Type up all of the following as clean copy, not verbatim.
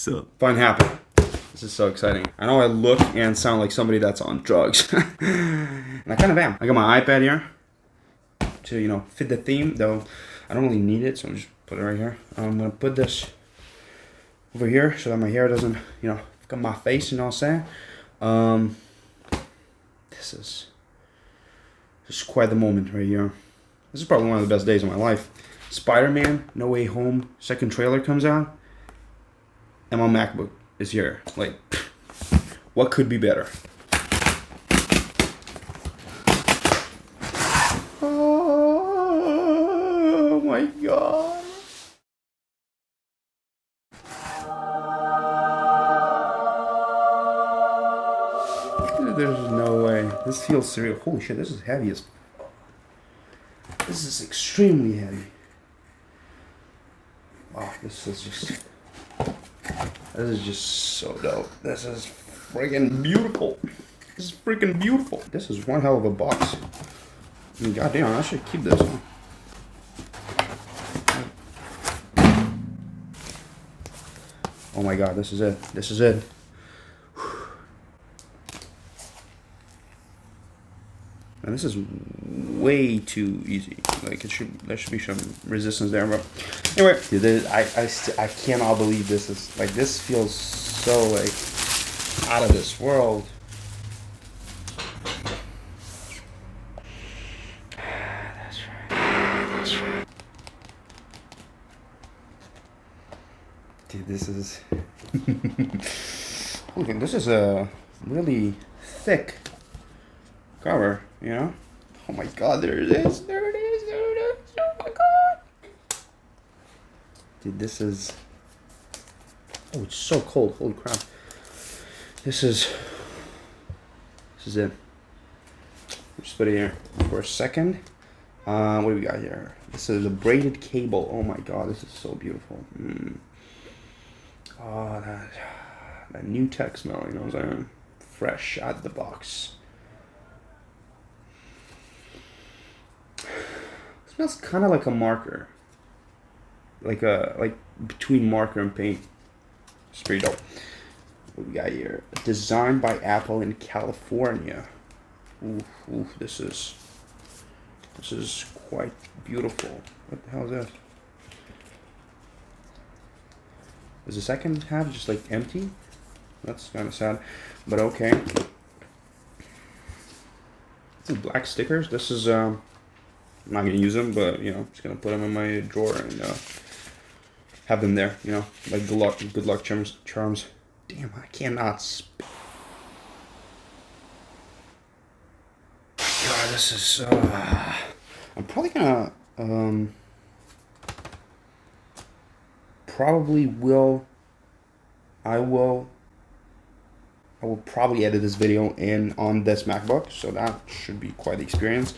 So fun happened. This is so exciting. I know I look and sound like somebody that's on drugs. And I kind of am. I got my iPad here to, you know, fit the theme, though I don't really need it, so I'm just put it right here. I'm gonna put this over here so that my hair doesn't, you know, got my face, you know what I'm saying? This is quite the moment right here. This is probably one of the best days of my life. Spider-Man No Way Home second trailer comes out, and my MacBook is here. Like, what could be better? Oh my god. There's no way. This feels surreal. Holy shit, this is heavy as... This is extremely heavy. Wow, this is just so dope. This is freaking beautiful. This is freaking beautiful. This is one hell of a box. I mean, goddamn, I should keep this one. Oh my god, this is it. This is it. And this is way too easy. Like, there should be some resistance there, but anyway, dude, I cannot believe this is like, this feels so like out of this world. That's right. That's right. Dude, this is look, this is a really thick cover, you know? Oh my god, there it is. There it is. There it is. Oh my god. Dude, this is... Oh, it's so cold. Holy crap. This is it. Just put it here for a second. What do we got here? This is a braided cable. Oh my god, this is so beautiful. Oh, that new tech smell, you know what I'm saying? Fresh out of the box. Smells kind of like a marker, like between marker and paint. It's pretty dope. What we got here? Designed by Apple in California. Ooh, this is quite beautiful. What the hell is this? Is the second half just like empty? That's kind of sad, but okay. These black stickers. This is I'm not gonna use them, but you know, just gonna put them in my drawer and have them there. You know, like good luck charms. Damn, I cannot speak. God, this is. I'm probably gonna. I will probably edit this video in on this MacBook, so that should be quite the experience.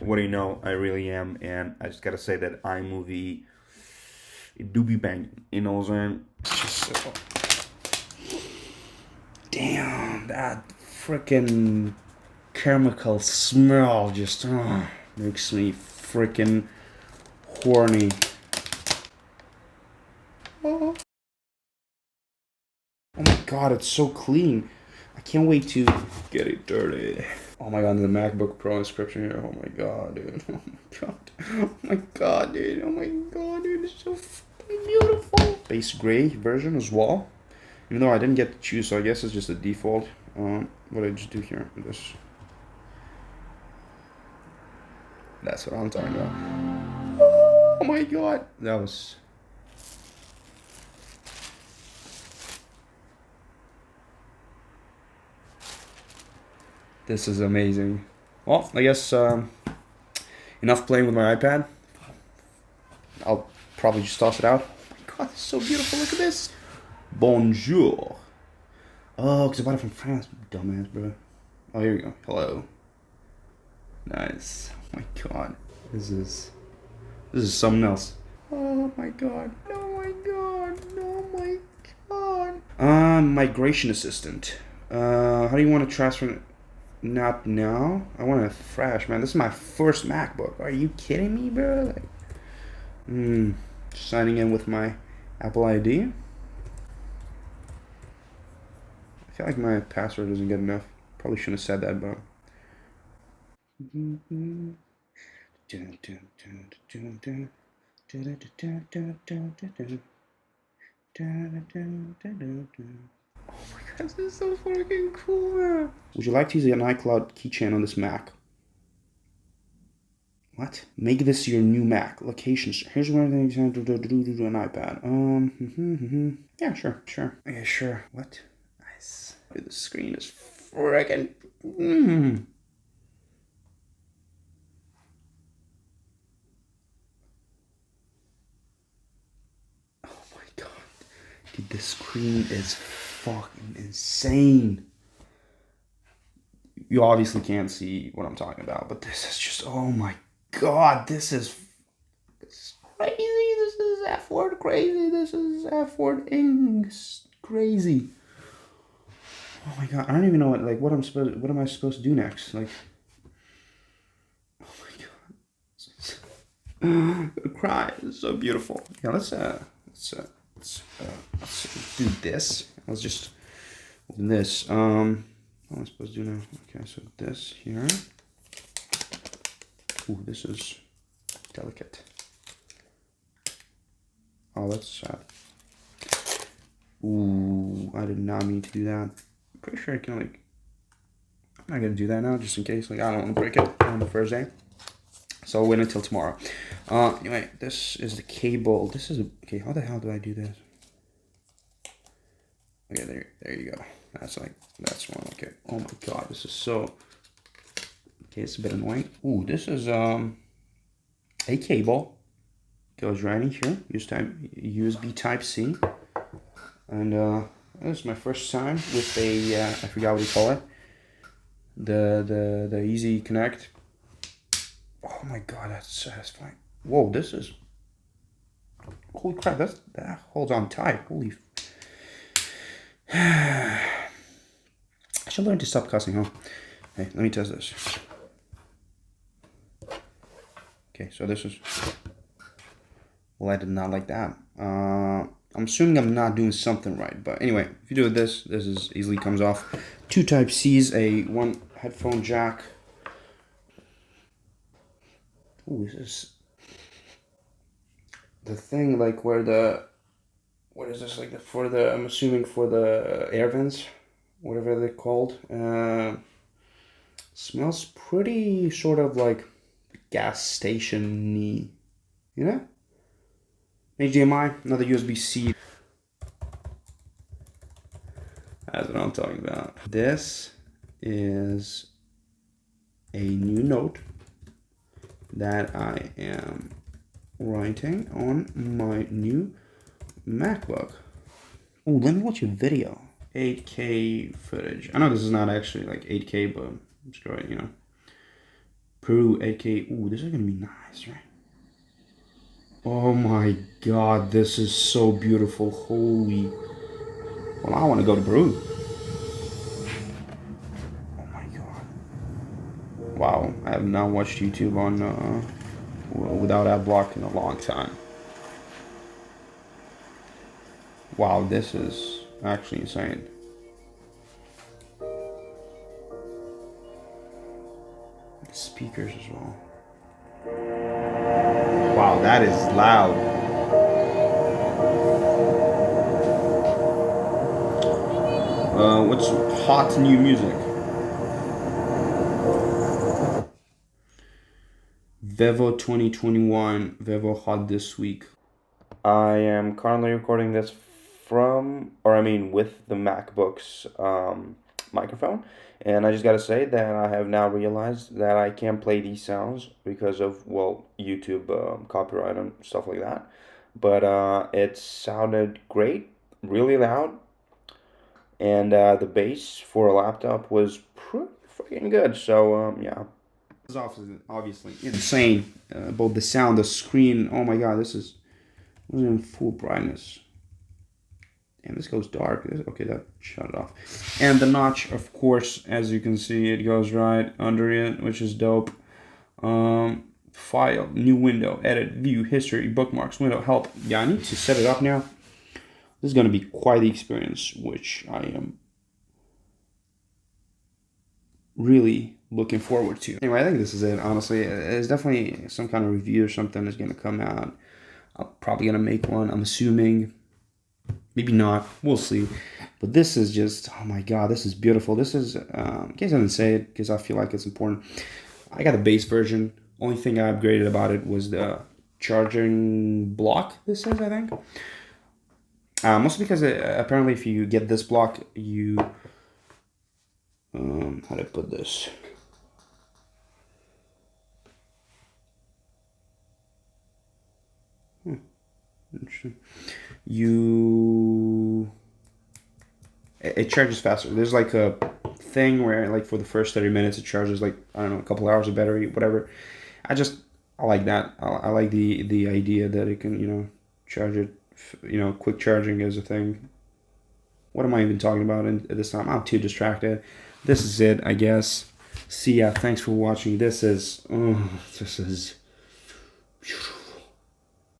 What do you know? I really am, and I just gotta say that iMovie, it do be banging. You know what I'm saying? It's just so... Damn, that freaking chemical smell just makes me freaking horny. Oh my god, it's so clean. I can't wait to get it dirty. Oh my god, the MacBook Pro inscription here. Oh my god, dude. Oh my god. Oh my god, dude. Oh my god, dude. It's so fucking beautiful. Base gray version as well. Even though I didn't get to choose, so I guess it's just a default. What did I just do here? That's what I'm talking about. Oh my god. That was... This is amazing. Well, I guess enough playing with my iPad. I'll probably just toss it out. Oh my god, it's so beautiful. Look at this. Bonjour. Oh, because I bought it from France. Dumbass, bro. Oh, here we go. Hello. Nice. Oh my god. This is something else. Oh my god. Oh my god. Oh my god. Migration assistant. How do you want to transfer... Not now. I want a fresh, man. This is my first MacBook. Are you kidding me, bro? Like, signing in with my Apple ID. I feel like my password isn't good enough. Probably shouldn't have said that, but. Oh my god, this is so fucking cool. Would you like to use an iCloud keychain on this Mac? What? Make this your new Mac. Locations. Here's one thing you do an iPad. Yeah, sure. Okay, sure. What? Nice. Dude, the screen is freaking. Oh my god. Dude, the screen is fucking insane. You obviously can't see what I'm talking about, but this is just, oh my god, this is crazy. This is F-word crazy. This is F-word crazy. Oh my god, I don't even know what am I supposed to do next? Like, oh my god, I'm gonna cry. It's so beautiful. Yeah, let's do this. Let's just open this. What am I supposed to do now? Okay, so this here. Ooh, this is delicate. Oh, that's sad. Ooh, I did not mean to do that. I'm pretty sure I can, like, I'm not gonna do that now, just in case. Like, I don't want to break it on the first day. So I'll wait until tomorrow. Anyway, this is the cable. This is okay. How the hell do I do this? Okay, there you go. That's one. Okay. Oh my god, this is so. Okay, it's a bit annoying. Ooh, this is a cable. Goes right in here. USB Type C. And this is my first time with a I forgot what you call it. The Easy Connect. Oh my god, that's satisfying. Whoa, this is. Holy crap, that holds on tight. Holy. I should learn to stop cussing, huh? Hey, let me test this. Okay, so this is. Well, I did not like that. I'm assuming I'm not doing something right, but anyway, if you do this is easily comes off. 2 Type C's, one headphone jack. Ooh, this is the thing like where the what is this like for the I'm assuming for the air vents, whatever they're called. Smells pretty sort of like gas station-y, you know? HDMI, another USB-C. That's what I'm talking about. This is a new note that I am writing on my new MacBook. Oh, let me watch a video. 8K footage. I know this is not actually like 8K, but screw it, you know. Peru 8K. Ooh, this is gonna be nice, right? Oh my god, this is so beautiful. Holy. Well, I want to go to Peru. Oh my god. Wow, I have not watched YouTube on without ad block in a long time. Wow, this is actually insane. The speakers as well. Wow, that is loud. What's hot new music? Vevo 2021, Vevo hot this week. I am currently recording this with the MacBook's microphone. And I just gotta say that I have now realized that I can't play these sounds because of, well, YouTube copyright and stuff like that. But it sounded great, really loud. And the bass for a laptop was pretty freaking good. So, yeah. This is obviously insane. Both the sound, the screen. Oh my god, this is in full brightness. And this goes dark. Okay, that shut it off. And the notch, of course, as you can see, it goes right under it, which is dope. File, new window, edit, view, history, bookmarks, window, help. Yeah, I need to set it up now. This is going to be quite the experience, which I am really looking forward to. Anyway, I think this is it, honestly. There's definitely some kind of review or something that's going to come out. I'm probably going to make one, I'm assuming. Maybe not. We'll see. But this is just, oh my god, this is beautiful. This is, in case I didn't say it, because I feel like it's important, I got the base version. Only thing I upgraded about it was the charging block, this is, I think. Mostly because apparently if you get this block, you... how do I put this? Interesting. It charges faster. There's like a thing where like for the first 30 minutes it charges like, I don't know, a couple hours of battery, whatever. I like that. I like the idea that it can, you know, charge it, you know, quick charging is a thing. What am I even talking about at this time? I'm too distracted. This is it, I guess. See ya. Thanks for watching. This is beautiful.